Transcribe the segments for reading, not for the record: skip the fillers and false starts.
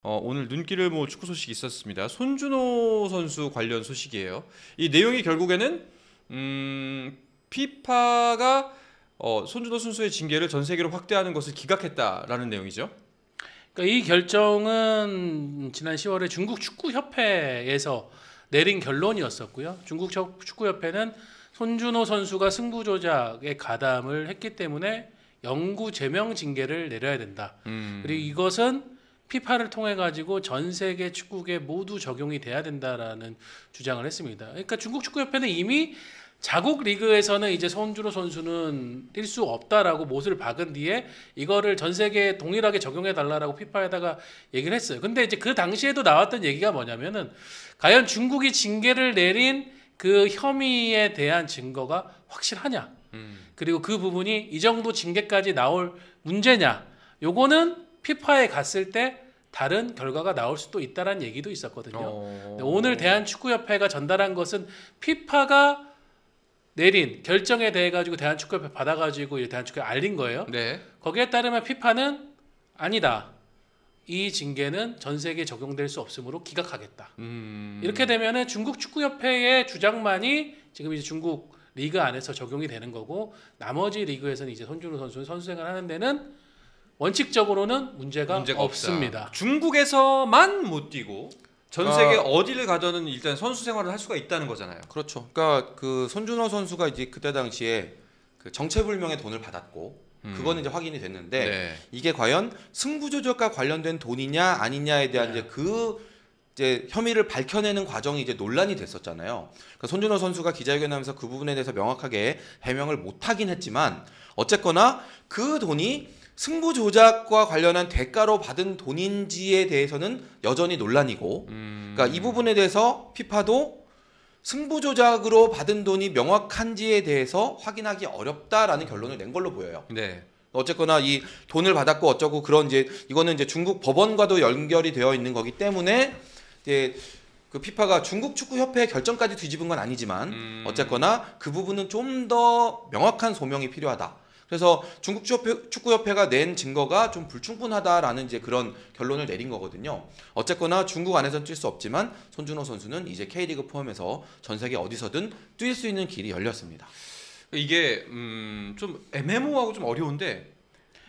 오늘 눈길을 모을 축구 소식이 있었습니다. 손준호 선수 관련 소식이에요. 이 내용이 결국에는 피파가 손준호 선수의 징계를 전 세계로 확대하는 것을 기각했다라는 내용이죠. 그러니까 이 결정은 지난 10월에 중국 축구협회에서 내린 결론이었었고요. 중국 축구협회는 손준호 선수가 승부 조작에 가담을 했기 때문에 영구 제명 징계를 내려야 된다. 그리고 이것은 피파를 통해 가지고 전 세계 축구계 모두 적용이 돼야 된다라는 주장을 했습니다. 그러니까 중국 축구협회는 이미 자국 리그에서는 이제 손준호 선수는 뛸 수 없다라고 못을 박은 뒤에 이거를 전 세계에 동일하게 적용해 달라라고 피파에다가 얘기를 했어요. 근데 이제 그 당시에도 나왔던 얘기가 뭐냐면은 과연 중국이 징계를 내린 그 혐의에 대한 증거가 확실하냐? 그리고 그 부분이 이 정도 징계까지 나올 문제냐? 요거는 피파에 갔을 때 다른 결과가 나올 수도 있다라는 얘기도 있었거든요. 오늘 대한축구협회가 전달한 것은 피파가 내린 결정에 대해 가지고 대한축구협회 받아가지고 대한축구에 알린 거예요. 네. 거기에 따르면 피파는 아니다. 이 징계는 전 세계에 적용될 수 없으므로 기각하겠다. 이렇게 되면은 중국 축구협회의 주장만이 지금 이제 중국 리그 안에서 적용이 되는 거고 나머지 리그에서는 이제 손준호 선수는 선수 생활하는 데는 원칙적으로는 문제가 없습니다. 없다. 중국에서만 못 뛰고 전 세계 어디를 가더는 일단 선수 생활을 할 수가 있다는 거잖아요. 그렇죠. 그러니까 그 손준호 선수가 이제 그때 당시에 그 정체불명의 돈을 받았고 그거는 이제 확인이 됐는데 네. 이게 과연 승부 조작과 관련된 돈이냐 아니냐에 대한 네. 이제 혐의를 밝혀내는 과정이 이제 논란이 됐었잖아요. 그러니까 손준호 선수가 기자회견하면서 그 부분에 대해서 명확하게 해명을 못하긴 했지만 어쨌거나 그 돈이 승부 조작과 관련한 대가로 받은 돈인지에 대해서는 여전히 논란이고, 그러니까 이 부분에 대해서 피파도 승부 조작으로 받은 돈이 명확한지에 대해서 확인하기 어렵다라는 결론을 낸 걸로 보여요. 네. 어쨌거나 이 돈을 받았고 어쩌고 그런 이거는 이제 중국 법원과도 연결이 되어 있는 거기 때문에 이제 그 피파가 중국 축구협회 결정까지 뒤집은 건 아니지만 어쨌거나 그 부분은 좀 더 명확한 소명이 필요하다. 그래서 중국 축구협회가 낸 증거가 좀 불충분하다라는 이제 그런 결론을 내린 거거든요. 어쨌거나 중국 안에서는 뛸 수 없지만 손준호 선수는 이제 K리그 포함해서 전 세계 어디서든 뛸 수 있는 길이 열렸습니다. 이게 좀 애매모호하고 좀 어려운데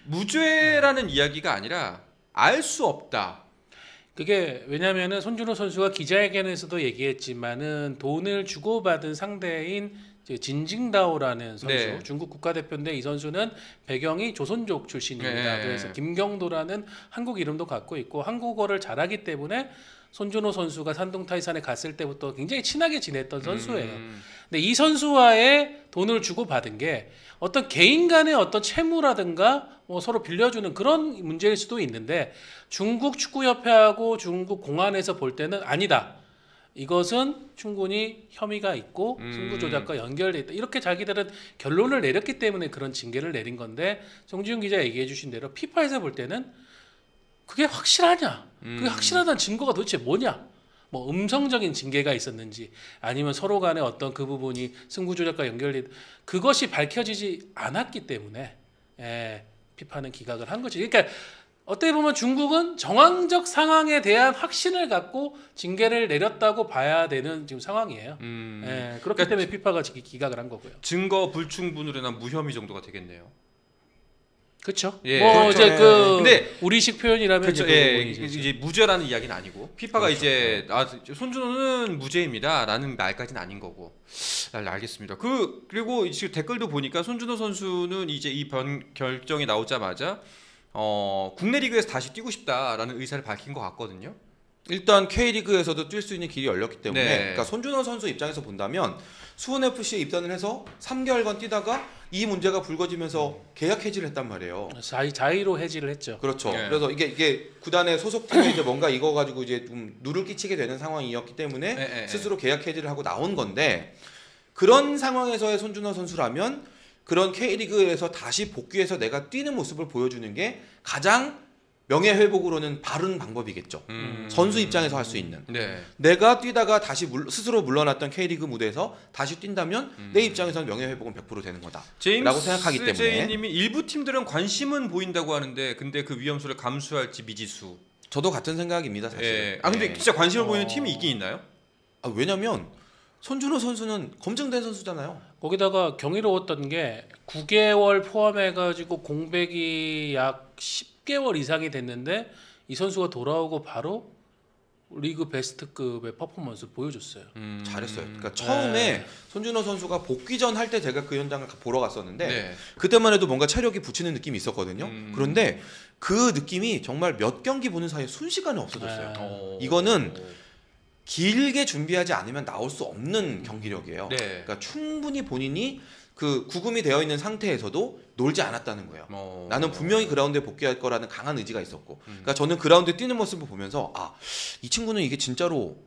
무죄라는 이야기가 아니라 알 수 없다. 그게 왜냐면은 손준호 선수가 기자회견에서도 얘기했지만은 돈을 주고받은 상대인 진징다오라는 선수, 네. 중국 국가대표인데 이 선수는 배경이 조선족 출신입니다. 네. 그래서 김경도라는 한국 이름도 갖고 있고 한국어를 잘하기 때문에 손준호 선수가 산둥타이산에 갔을 때부터 굉장히 친하게 지냈던 선수예요. 근데 이 선수와의 돈을 주고받은 게 어떤 개인 간의 어떤 채무라든가 뭐 서로 빌려주는 그런 문제일 수도 있는데 중국 축구협회하고 중국 공안에서 볼 때는 아니다. 이것은 충분히 혐의가 있고 승부 조작과 연결돼 있다. 이렇게 자기들은 결론을 내렸기 때문에 그런 징계를 내린 건데 송지훈 기자 얘기해 주신 대로 피파에서 볼 때는 그게 확실하냐? 그게 확실하다는 증거가 도대체 뭐냐? 뭐 음성적인 징계가 있었는지 아니면 서로 간에 어떤 그 부분이 승부 조작과 연결돼 그것이 밝혀지지 않았기 때문에 피파는 기각을 한 거지. 그러니까 어떻게 보면 중국은 정황적 상황에 대한 확신을 갖고 징계를 내렸다고 봐야 되는 지금 상황이에요. 그렇기 그러니까 때문에 피파가 기각을 한 거고요. 증거 불충분으로 인한 무혐의 정도가 되겠네요. 그렇죠. 예. 뭐 그렇죠. 이제 그 근데 우리식 표현이라면 그렇죠. 이제 그 예. 부분이죠. 이제 무죄라는 이야기는 아니고 피파가 그렇죠. 이제 손준호는 무죄입니다라는 말까지는 아닌 거고. 알겠습니다. 그리고 지금 댓글도 보니까 손준호 선수는 이제 이 결정이 나오자마자 국내 리그에서 다시 뛰고 싶다라는 의사를 밝힌 것 같거든요. 일단 K리그에서도 뛸 수 있는 길이 열렸기 때문에 네. 그러니까 손준호 선수 입장에서 본다면 수원FC에 입단을 해서 3개월간 뛰다가 이 문제가 불거지면서 계약 해지를 했단 말이에요. 자의로 해지를 했죠. 그렇죠. 네. 그래서 이게 구단의 소속팀이 이제 뭔가 이거 가지고 이제 좀 누를 끼치게 되는 상황이었기 때문에 네. 스스로 계약 해지를 하고 나온 건데 그런 상황에서의 손준호 선수라면 그런 K리그에서 다시 복귀해서 내가 뛰는 모습을 보여주는 게 가장 명예회복으로는 바른 방법이겠죠. 선수 입장에서 할 수 있는. 네. 내가 뛰다가 다시 스스로 물러났던 K리그 무대에서 다시 뛴다면 내 입장에서는 명예회복은 100% 되는 거다. 라고 생각하기 때문에. 제이님이 일부 팀들은 관심은 보인다고 하는데 근데 그 위험수를 감수할지 미지수. 저도 같은 생각입니다, 사실. 예. 아 근데 진짜 관심을 보이는 팀이 있긴 있나요? 왜냐면 손준호 선수는 검증된 선수잖아요. 거기다가 경이로웠던 게 9개월 포함해가지고 공백이 약 10개월 이상이 됐는데 이 선수가 돌아오고 바로 리그 베스트급의 퍼포먼스 보여줬어요. 잘했어요. 그러니까 처음에 손준호 선수가 복귀 전 할 때 제가 그 현장을 보러 갔었는데 네. 그때만 해도 뭔가 체력이 붙이는 느낌이 있었거든요. 그런데 그 느낌이 정말 몇 경기 보는 사이에 순식간에 없어졌어요. 이거는 길게 준비하지 않으면 나올 수 없는 경기력이에요. 네. 그러니까 충분히 본인이 그 구금이 되어 있는 상태에서도 놀지 않았다는 거예요. 나는 분명히 그라운드에 복귀할 거라는 강한 의지가 있었고, 그러니까 저는 그라운드에 뛰는 모습을 보면서 이 친구는 이게 진짜로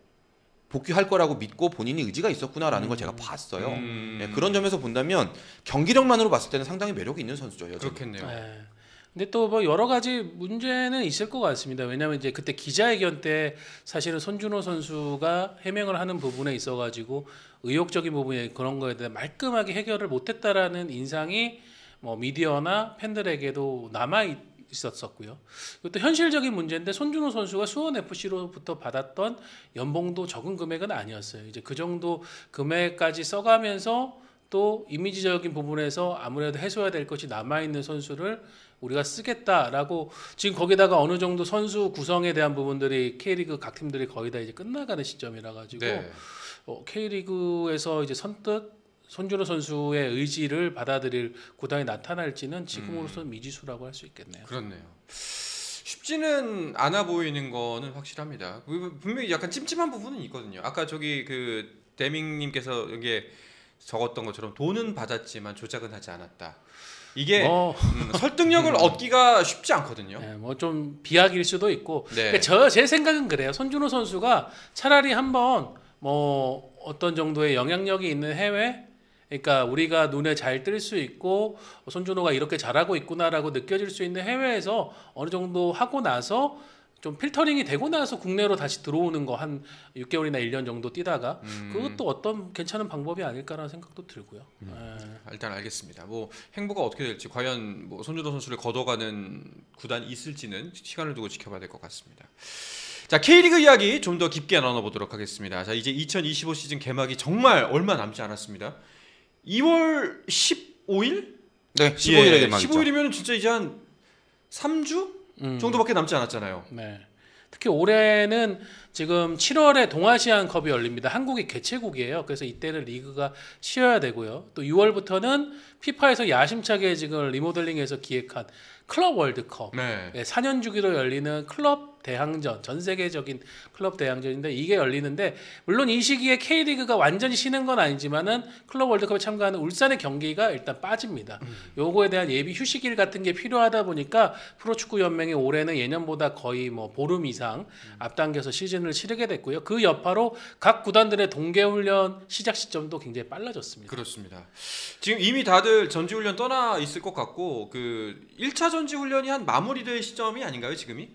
복귀할 거라고 믿고 본인이 의지가 있었구나라는 걸 제가 봤어요. 네, 그런 점에서 본다면 경기력만으로 봤을 때는 상당히 매력이 있는 선수죠. 여전히. 그렇겠네요. 네. 근데 또 뭐 여러 가지 문제는 있을 것 같습니다. 왜냐하면 이제 그때 기자회견 때 사실은 손준호 선수가 해명을 하는 부분에 있어가지고 의욕적인 부분에 그런 거에 대해 말끔하게 해결을 못했다라는 인상이 뭐 미디어나 팬들에게도 남아 있었었고요. 그리고 또 현실적인 문제인데 손준호 선수가 수원 FC로부터 받았던 연봉도 적은 금액은 아니었어요. 이제 그 정도 금액까지 써가면서 또 이미지적인 부분에서 아무래도 해소해야 될 것이 남아있는 선수를 우리가 쓰겠다라고 지금 거기다가 어느 정도 선수 구성에 대한 부분들이 K리그 각 팀들이 거의 다 이제 끝나가는 시점이라 가지고 네. K리그에서 이제 선뜻 손준호 선수의 의지를 받아들일 구단이 나타날지는 지금으로서는 미지수라고 할 수 있겠네요. 그렇네요. 쉽지는 않아 보이는 거는 확실합니다. 분명히 약간 찜찜한 부분은 있거든요. 아까 저기 그 대밍님께서 이게 적었던 것처럼 돈은 받았지만 조작은 하지 않았다. 이게 설득력을 얻기가 쉽지 않거든요. 네, 뭐 좀 비약일 수도 있고. 네. 제 생각은 그래요. 손준호 선수가 차라리 한번 뭐 어떤 정도의 영향력이 있는 해외, 그러니까 우리가 눈에 잘 뜰 수 있고 손준호가 이렇게 잘하고 있구나라고 느껴질 수 있는 해외에서 어느 정도 하고 나서 좀 필터링이 되고 나서 국내로 다시 들어오는 거 한 6개월이나 1년 정도 뛰다가 그것도 어떤 괜찮은 방법이 아닐까라는 생각도 들고요. 일단 알겠습니다. 뭐 행보가 어떻게 될지 과연 뭐 손준호 선수를 걷어가는 구단이 있을지는 시간을 두고 지켜봐야 될 것 같습니다. 자, K리그 이야기 좀 더 깊게 나눠보도록 하겠습니다. 자, 이제 2025 시즌 개막이 정말 얼마 남지 않았습니다. 2월 15일? 네, 15일에 개막이죠. 15일이면 진짜 이제 한 3주 정도밖에 남지 않았잖아요. 네. 특히 올해는 지금 7월에 동아시안컵이 열립니다. 한국이 개최국이에요. 그래서 이때는 리그가 쉬어야 되고요. 또 6월부터는 피파에서 야심차게 지금 리모델링해서 기획한 클럽 월드컵, 네. 4년 주기로 열리는 클럽 대항전, 전 세계적인 클럽 대항전인데 이게 열리는데 물론 이 시기에 K리그가 완전히 쉬는 건 아니지만은 클럽 월드컵에 참가하는 울산의 경기가 일단 빠집니다. 요거에 대한 예비 휴식일 같은 게 필요하다 보니까 프로축구연맹이 올해는 예년보다 거의 뭐 보름 이상 앞당겨서 시즌을 치르게 됐고요. 그 여파로 각 구단들의 동계훈련 시작 시점도 굉장히 빨라졌습니다. 그렇습니다. 지금 이미 다들 전지훈련 떠나 있을 것 같고 그 1차 전지훈련이 한 마무리될 시점이 아닌가요, 지금이?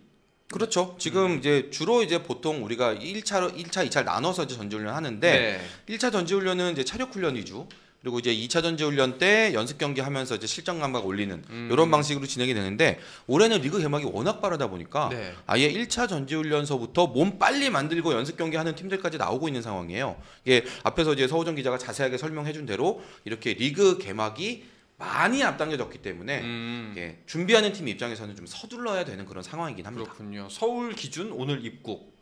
그렇죠. 지금 이제 주로 이제 보통 우리가 1차, 2차를 나눠서 이제 전지훈련 하는데 1차 전지훈련은 이제 체력 훈련 위주. 그리고 이제 2차 전지훈련 때 연습 경기 하면서 이제 실전 감각 올리는 이런 방식으로 진행이 되는데 올해는 리그 개막이 워낙 빠르다 보니까 아예 1차 전지훈련서부터 몸 빨리 만들고 연습 경기 하는 팀들까지 나오고 있는 상황이에요. 이게 앞에서 이제 서호정 기자가 자세하게 설명해 준 대로 이렇게 리그 개막이 많이 앞당겨졌기 때문에 준비하는 팀 입장에서는 좀 서둘러야 되는 그런 상황이긴 합니다. 그렇군요. 서울 기준 오늘 입국.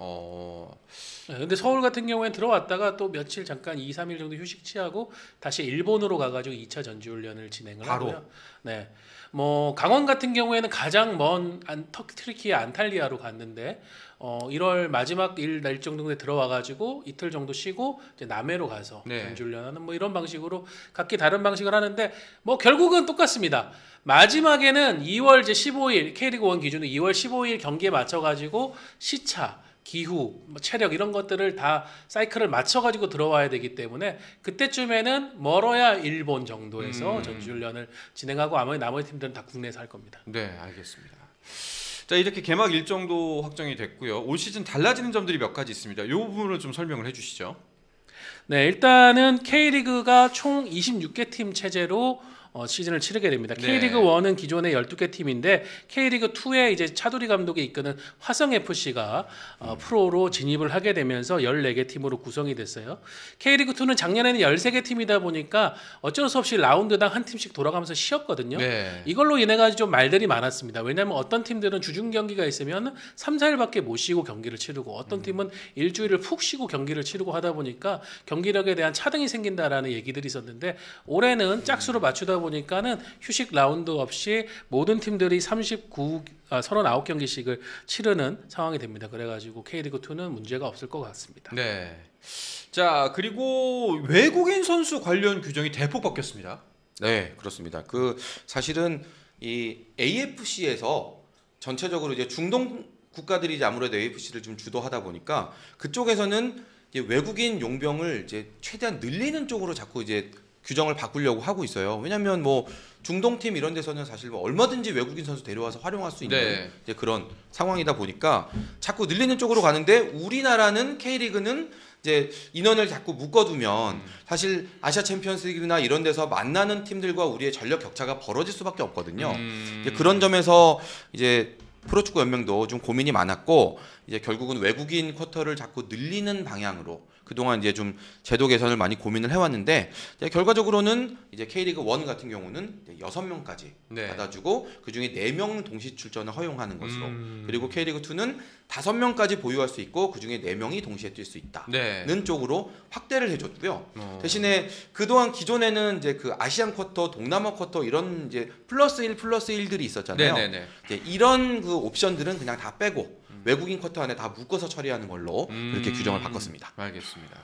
네, 근데 서울 같은 경우에는 들어왔다가 또 며칠 잠깐 2, 3일 정도 휴식 취하고 다시 일본으로 가가지고 2차 전지훈련을 진행을 바로? 하고요. 네, 뭐 강원 같은 경우에는 가장 먼 터키의 안탈리아로 갔는데 1월 마지막 날 정도에 들어와가지고 이틀 정도 쉬고 이제 남해로 가서 전지훈련하는 뭐 이런 방식으로 각기 다른 방식을 하는데 뭐 결국은 똑같습니다. 마지막에는 2월 이제 15일 K리그 1 기준으로 2월 15일 경기에 맞춰가지고 시차, 기후, 체력 이런 것들을 다 사이클을 맞춰가지고 들어와야 되기 때문에 그때쯤에는 멀어야 일본 정도에서 전지훈련을 진행하고 아마 나머지 팀들은 다 국내에서 할 겁니다. 네, 알겠습니다. 자, 이렇게 개막 일정도 확정이 됐고요. 올 시즌 달라지는 점들이 몇 가지 있습니다. 이 부분을 좀 설명을 해주시죠. 네, 일단은 K리그가 총 26개 팀 체제로 시즌을 치르게 됩니다. 네. K리그 1은 기존의 12개 팀인데 K리그 2에 이제 차두리 감독이 이끄는 화성 FC가 프로로 진입을 하게 되면서 14개 팀으로 구성이 됐어요. K리그 2는 작년에는 13개 팀이다 보니까 어쩔 수 없이 라운드당 한 팀씩 돌아가면서 쉬었거든요. 네. 이걸로 인해 가지고 좀 말들이 많았습니다. 왜냐하면 어떤 팀들은 주중 경기가 있으면 3, 4일밖에 못 쉬고 경기를 치르고 어떤 팀은 일주일을 푹 쉬고 경기를 치르고 하다 보니까 경기력에 대한 차등이 생긴다라는 얘기들이 있었는데 올해는 짝수로 맞추다 보니까는 휴식 라운드 없이 모든 팀들이 39경기씩을 치르는 상황이 됩니다. 그래가지고 K리그 2는 문제가 없을 것 같습니다. 네. 자, 그리고 외국인 선수 관련 규정이 대폭 바뀌었습니다. 네, 그렇습니다. 그 사실은 이 AFC에서 전체적으로 이제 중동 국가들이 이제 아무래도 AFC를 좀 주도하다 보니까 그쪽에서는 이제 외국인 용병을 이제 최대한 늘리는 쪽으로 자꾸 이제 규정을 바꾸려고 하고 있어요. 왜냐하면 뭐 중동 팀 이런 데서는 사실 뭐 얼마든지 외국인 선수 데려와서 활용할 수 있는 네. 이제 그런 상황이다 보니까 자꾸 늘리는 쪽으로 가는데 우리나라는 K리그는 이제 인원을 자꾸 묶어두면 사실 아시아 챔피언스리그나 이런 데서 만나는 팀들과 우리의 전력 격차가 벌어질 수밖에 없거든요. 이제 그런 점에서 이제 프로축구 연맹도 좀 고민이 많았고 이제 결국은 외국인 쿼터를 자꾸 늘리는 방향으로 그동안 이제 좀 제도 개선을 많이 고민을 해왔는데 이제 결과적으로는 이제 K리그 1 같은 경우는 이제 6명까지 네. 받아주고 그중에 4명 동시 출전을 허용하는 것으로 그리고 K리그 2는 5명까지 보유할 수 있고 그중에 4명이 동시에 뛸 수 있다는 네. 쪽으로 확대를 해줬고요. 대신에 그동안 기존에는 이제 그 아시안 쿼터, 동남아 쿼터 이런 이제 플러스 1 플러스 1들이 있었잖아요. 네네네. 이제 이런 그 옵션들은 그냥 다 빼고 외국인 쿼터 안에 다 묶어서 처리하는 걸로 그렇게 규정을 바꿨습니다. 알겠습니다.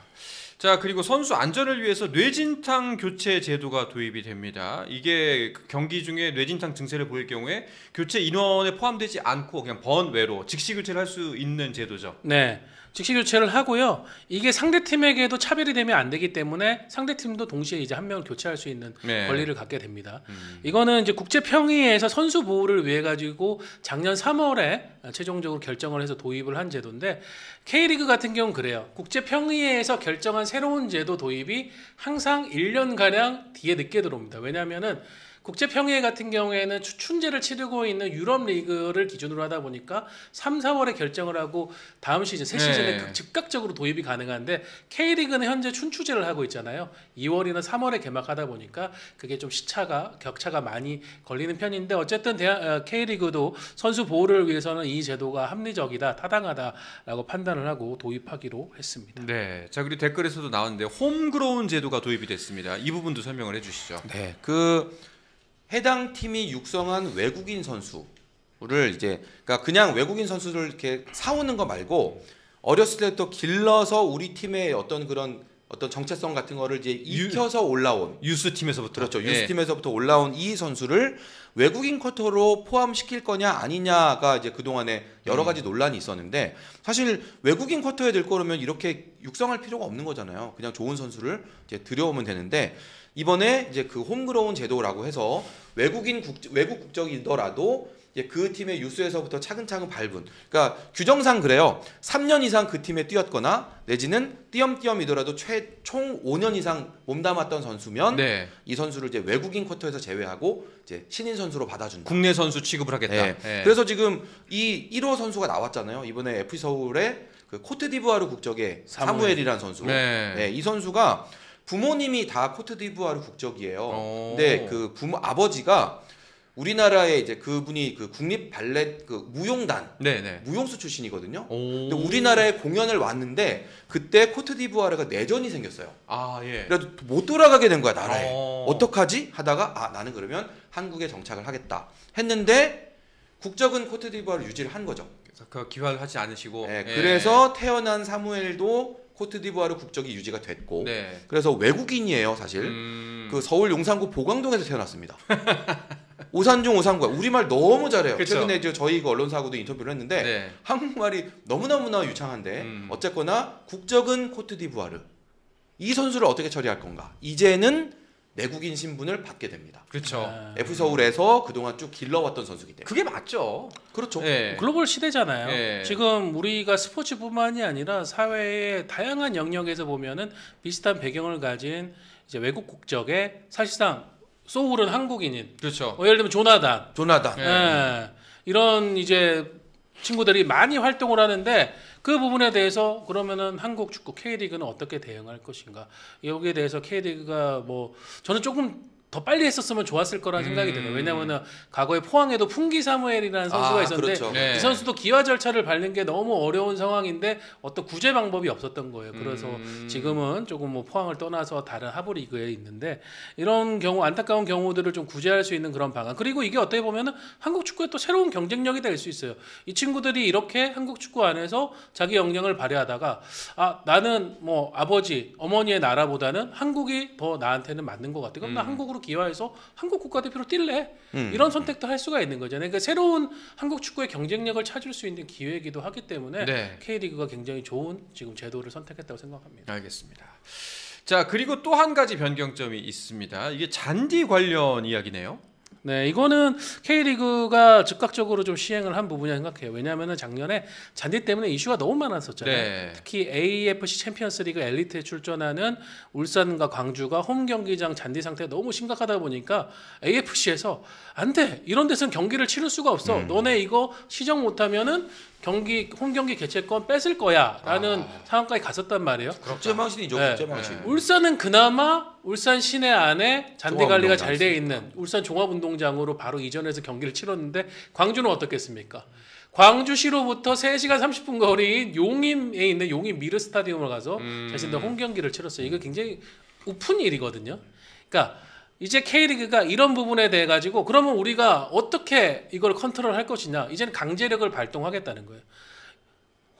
자, 그리고 선수 안전을 위해서 뇌진탕 교체 제도가 도입이 됩니다. 이게 경기 중에 뇌진탕 증세를 보일 경우에 교체 인원에 포함되지 않고 그냥 번외로 즉시 교체를 할 수 있는 제도죠. 네. 즉시 교체를 하고요. 이게 상대 팀에게도 차별이 되면 안 되기 때문에 상대 팀도 동시에 이제 한 명을 교체할 수 있는 네. 권리를 갖게 됩니다. 이거는 이제 국제평의회에서 선수 보호를 위해 가지고 작년 3월에 최종적으로 결정을 해서 도입을 한 제도인데 K리그 같은 경우는 그래요. 국제평의회에서 결정한 새로운 제도 도입이 항상 1년 가량 뒤에 늦게 들어옵니다. 왜냐하면은 국제평의회 같은 경우에는 추춘제를 치르고 있는 유럽 리그를 기준으로 하다 보니까 3, 4월에 결정을 하고 다음 시즌, 새 시즌에 네. 즉각적으로 도입이 가능한데 K리그는 현재 춘추제를 하고 있잖아요. 2월이나 3월에 개막하다 보니까 그게 좀 격차가 많이 걸리는 편인데 어쨌든 K리그도 선수 보호를 위해서는 이 제도가 합리적이다, 타당하다라고 판단을 하고 도입하기로 했습니다. 네. 자, 그리고 댓글에서도 나왔는데 홈그로운 제도가 도입이 됐습니다. 이 부분도 설명을 해주시죠. 네, 그 해당 팀이 육성한 외국인 선수를 이제 그러니까 그냥 외국인 선수를 이렇게 사오는 거 말고 어렸을 때부터 길러서 우리 팀의 어떤 그런 어떤 정체성 같은 거를 이제 익혀서 올라온 유스 팀에서부터 그렇죠. 예. 유스 팀에서부터 올라온 이 선수를 외국인 쿼터로 포함시킬 거냐 아니냐가 이제 그동안에 여러 가지 논란이 있었는데 사실 외국인 쿼터에 들 거라면 이렇게 육성할 필요가 없는 거잖아요. 그냥 좋은 선수를 이제 들여오면 되는데 이번에 이제 그 홈그로운 제도라고 해서 외국 국적이더라도 이제 그 팀의 유스에서부터 차근차근 밟은 그러니까 규정상 그래요. 3년 이상 그 팀에 뛰었거나 내지는 띄엄띄엄이더라도 총 5년 이상 몸담았던 선수면 네. 이 선수를 이제 외국인 쿼터에서 제외하고 이제 신인 선수로 받아준다. 국내 선수 취급을 하겠다. 네. 예. 그래서 지금 이 1호 선수가 나왔잖아요. 이번에 FC 서울의 그 코트디부아르 국적의 사무엘이라는 선수. 네. 네, 이 선수가 부모님이 다 코트디부아르 국적이에요. 근데 그 아버지가 우리나라에 이제 그분이 그 국립 발렛 그 무용단 네네. 무용수 출신이거든요. 오. 근데 우리나라에 공연을 왔는데 그때 코트디부아르가 내전이 생겼어요. 아 예. 그래도 못 돌아가게 된 거야 나라에. 어. 어떡하지? 하다가 아 나는 그러면 한국에 정착을 하겠다 했는데 국적은 코트디부아르 유지를 한 거죠. 그래서 그 기화하지 않으시고. 네, 예. 그래서 태어난 사무엘도 코트디부아르 국적이 유지가 됐고 네. 그래서 외국인이에요 사실. 그 서울 용산구 보광동에서 태어났습니다. 오산중 오산구야. 우리말 너무 잘해요. 그쵸. 최근에 저희 그 언론사하고도 인터뷰를 했는데 네. 한국말이 너무너무나 유창한데 어쨌거나 국적은 코트디부아르. 이 선수를 어떻게 처리할 건가? 이제는 내국인 신분을 받게 됩니다. 그렇죠. FC 서울에서 그동안 쭉 길러왔던 선수기 때문에. 그게 맞죠. 그렇죠. 예. 글로벌 시대잖아요. 예. 지금 우리가 스포츠뿐만이 아니라 사회의 다양한 영역에서 보면은 비슷한 배경을 가진 이제 외국 국적의 사실상 소울은 한국인인. 그렇죠. 예를 들면 조나단. 조나단. 네. 예. 이런 이제 친구들이 많이 활동을 하는데 그 부분에 대해서 그러면은 한국 축구 K리그는 어떻게 대응할 것인가? 여기에 대해서 K리그가 뭐 저는 조금 더 빨리 했었으면 좋았을 거라는 생각이 들어요. 왜냐하면 과거에 포항에도 풍기 사무엘이라는 선수가 있었는데 그렇죠. 네. 이 선수도 기화 절차를 밟는 게 너무 어려운 상황인데 어떤 구제 방법이 없었던 거예요. 그래서 지금은 조금 뭐 포항을 떠나서 다른 하부 리그에 있는데 이런 경우 안타까운 경우들을 좀 구제할 수 있는 그런 방안. 그리고 이게 어떻게 보면은 한국 축구의 또 새로운 경쟁력이 될 수 있어요. 이 친구들이 이렇게 한국 축구 안에서 자기 역량을 발휘하다가 나는 뭐 아버지, 어머니의 나라보다는 한국이 더 나한테는 맞는 것 같아. 그럼 나 한국으로 기화해서 한국 국가대표로 뛸래. 이런 선택도 할 수가 있는 거잖아요. 그러니까 새로운 한국 축구의 경쟁력을 찾을 수 있는 기회이기도 하기 때문에 네. K리그가 굉장히 좋은 지금 제도를 선택했다고 생각합니다. 알겠습니다. 자, 그리고 또 한 가지 변경점이 있습니다. 이게 잔디 관련 이야기네요. 네, 이거는 K리그가 즉각적으로 좀 시행을 한 부분이라 생각해요. 왜냐하면 작년에 잔디 때문에 이슈가 너무 많았었잖아요. 네. 특히 AFC 챔피언스리그 엘리트에 출전하는 울산과 광주가 홈 경기장 잔디 상태가 너무 심각하다 보니까 AFC에서 안 돼. 이런 데서는 경기를 치를 수가 없어. 너네 이거 시정 못하면은 홈 경기 개최권 뺏을 거야라는 상황까지 갔었단 말이에요. 국제망신이죠. 네. 국제망신. 울산은 그나마 울산 시내 안에 잔디 관리가 잘 돼 종합운동장 있는 울산 종합운동장으로 바로 이전해서 경기를 치렀는데 광주는 어떻겠습니까? 광주시로부터 3시간 30분 거리인 용인에 있는 용인 미르 스타디움을 가서 자신들 홈 경기를 치렀어요. 이거 굉장히 우픈 일이거든요. 그러니까 이제 K리그가 이런 부분에 대해 가지고 그러면 우리가 어떻게 이걸 컨트롤할 것이냐? 이제는 강제력을 발동하겠다는 거예요.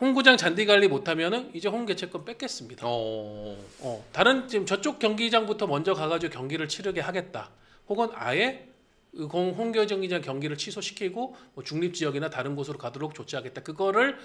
홈구장 잔디 관리 못하면은 이제 홈 개최권 뺏겠습니다. 다른 지금 저쪽 경기장부터 먼저 가가지고 경기를 치르게 하겠다. 혹은 아예 홈 경기장 경기를 취소시키고 뭐 중립 지역이나 다른 곳으로 가도록 조치하겠다. 그거를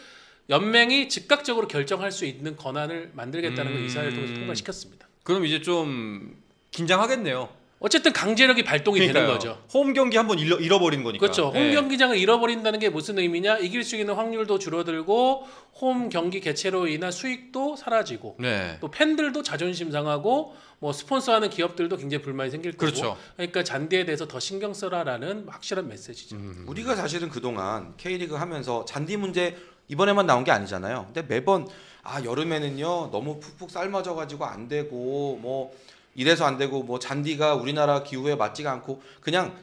연맹이 즉각적으로 결정할 수 있는 권한을 만들겠다는 걸 이사회를 통해서 통과시켰습니다. 그럼 이제 좀 긴장하겠네요. 어쨌든 강제력이 발동이 되는 그러니까요. 거죠. 홈 경기 한번 잃어버린 거니까. 그렇죠. 홈 네. 경기장을 잃어버린다는 게 무슨 의미냐? 이길 수 있는 확률도 줄어들고 홈 경기 개최로 인한 수익도 사라지고 네. 또 팬들도 자존심 상하고 뭐 스폰서하는 기업들도 굉장히 불만이 생길 거고. 그렇죠. 그러니까 잔디에 대해서 더 신경 써라라는 확실한 메시지죠. 우리가 사실은 그동안 K리그 하면서 잔디 문제 이번에만 나온 게 아니잖아요. 근데 매번 여름에는요 너무 푹푹 삶아져 가지고 안 되고 뭐 이래서 안 되고 뭐 잔디가 우리나라 기후에 맞지가 않고 그냥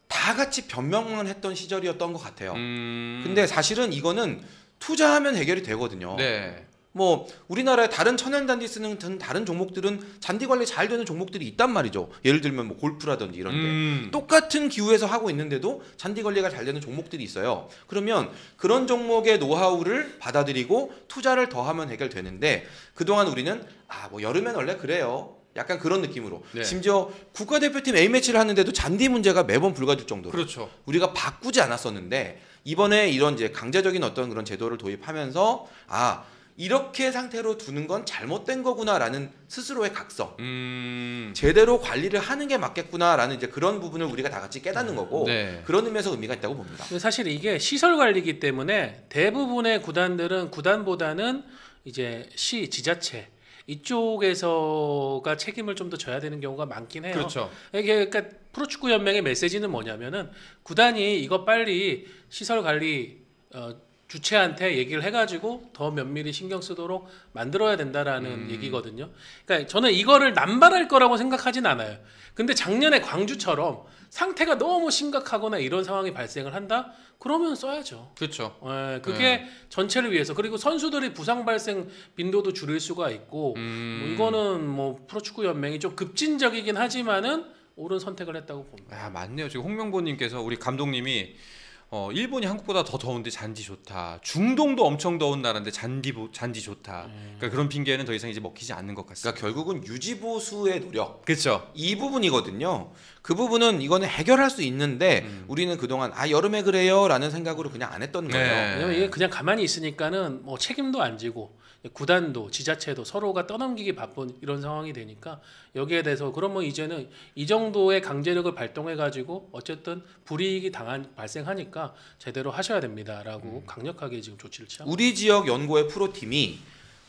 다 같이 변명만 했던 시절이었던 것 같아요. 근데 사실은 이거는 투자하면 해결이 되거든요. 네. 뭐 우리나라에 다른 천연 잔디 쓰는 다른 종목들은 잔디 관리 잘 되는 종목들이 있단 말이죠. 예를 들면 뭐 골프라든지 이런데 똑같은 기후에서 하고 있는데도 잔디 관리가 잘 되는 종목들이 있어요. 그러면 그런 종목의 노하우를 받아들이고 투자를 더하면 해결되는데 그동안 우리는 뭐 여름엔 원래 그래요. 약간 그런 느낌으로. 네. 심지어 국가대표팀 A매치를 하는데도 잔디 문제가 매번 불거질 정도로 그렇죠. 우리가 바꾸지 않았었는데 이번에 이런 이제 강제적인 어떤 그런 제도를 도입하면서 이렇게 상태로 두는 건 잘못된 거구나라는 스스로의 각성, 제대로 관리를 하는 게 맞겠구나라는 이제 그런 부분을 우리가 다 같이 깨닫는 거고 네. 그런 의미에서 의미가 있다고 봅니다. 사실 이게 시설 관리이기 때문에 대부분의 구단들은 구단보다는 이제 지자체 이쪽에서가 책임을 좀 더 져야 되는 경우가 많긴 해요. 그렇죠. 이게 그러니까 프로축구 연맹의 메시지는 뭐냐면은 구단이 이거 빨리 시설 관리 주체한테 얘기를 해가지고 더 면밀히 신경 쓰도록 만들어야 된다라는 얘기거든요. 그러니까 저는 이거를 남발할 거라고 생각하진 않아요. 근데 작년에 광주처럼 상태가 너무 심각하거나 이런 상황이 발생을 한다? 그러면 써야죠. 그렇죠. 그게 전체를 위해서 그리고 선수들이 부상 발생 빈도도 줄일 수가 있고 뭐 이거는 뭐 프로축구 연맹이 좀 급진적이긴 하지만은 옳은 선택을 했다고 봅니다. 맞네요. 지금 홍명보님께서 우리 감독님이 일본이 한국보다 더 더운데 잔디 좋다. 중동도 엄청 더운 나라인데 잔디 좋다. 그러니까 그런 핑계는 더 이상 이제 먹히지 않는 것 같습니다. 그러니까 결국은 유지보수의 노력. 그렇죠. 이 부분이거든요. 그 부분은 이거는 해결할 수 있는데 우리는 그동안 여름에 그래요라는 생각으로 그냥 안 했던 거예요. 네. 왜냐면 이게 그냥 가만히 있으니까는 뭐 책임도 안 지고 구단도 지자체도 서로가 떠넘기기 바쁜 이런 상황이 되니까 여기에 대해서 그러면 이제는 이 정도의 강제력을 발동해 가지고 어쨌든 불이익이 발생하니까 제대로 하셔야 됩니다라고 강력하게 지금 조치를 취하고 우리 지역 연고의 프로팀이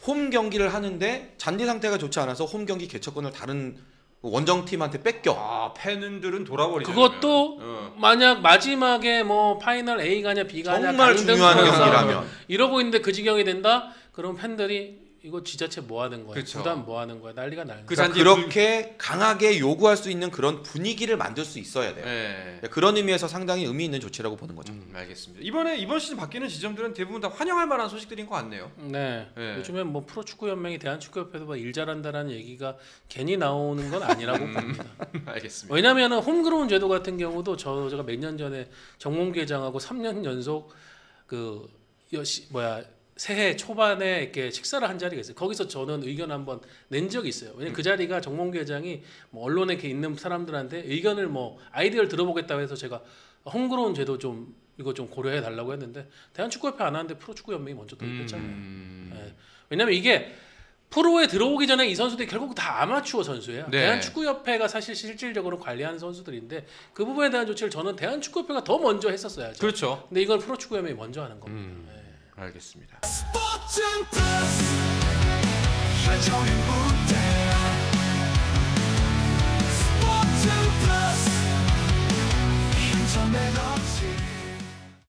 홈 경기를 하는데 잔디 상태가 좋지 않아서 홈 경기 개최권을 다른 원정팀한테 뺏겨. 아, 팬들은 돌아버리죠. 그것도 그러면. 만약 마지막에 뭐 파이널 A 가냐 B 가냐 정말 강등 중요한 선에서 경기라면. 이러고 있는데 그 지경이 된다. 그럼 팬들이 이거 지자체 뭐 하는 거야? 그쵸. 구단 뭐 하는 거야? 난리가 나는 거야. 그 그러니까 잔디에 그렇게 강하게 요구할 수 있는 그런 분위기를 만들 수 있어야 돼요. 네. 그런 의미에서 상당히 의미 있는 조치라고 보는 거죠. 알겠습니다. 이번 시즌 바뀌는 지점들은 대부분 다 환영할 만한 소식들인 것 같네요. 네. 네. 요즘엔 뭐 프로축구연맹이 대한축구협회도 뭐 일 잘한다라는 얘기가 괜히 나오는 건 아니라고 봅니다. 알겠습니다. 왜냐면은 홈그라운 제도 같은 경우도 제가 몇 년 전에 정몽계장하고 3년 연속 그 새해 초반에 이렇게 식사를 한 자리가 있어요. 거기서 저는 의견 한번 낸 적이 있어요. 왜냐면 그 자리가 정몽계 회장이 뭐 언론에 이렇게 있는 사람들한테 의견을 뭐 아이디어를 들어보겠다고 해서 제가 홈그라운 제도 좀 이거 좀 고려해 달라고 했는데 대한축구협회 안 하는데 프로축구연맹이 먼저 도입했잖아요. 네. 왜냐면 이게 프로에 들어오기 전에 이 선수들이 결국 다 아마추어 선수예요. 네. 대한축구협회가 사실 실질적으로 관리하는 선수들인데 그 부분에 대한 조치를 저는 대한축구협회가 더 먼저 했었어야죠. 그렇죠. 근데 이걸 프로축구연맹이 먼저 하는 겁니다. 네. 알겠습니다. 스포츠 플러스 한정의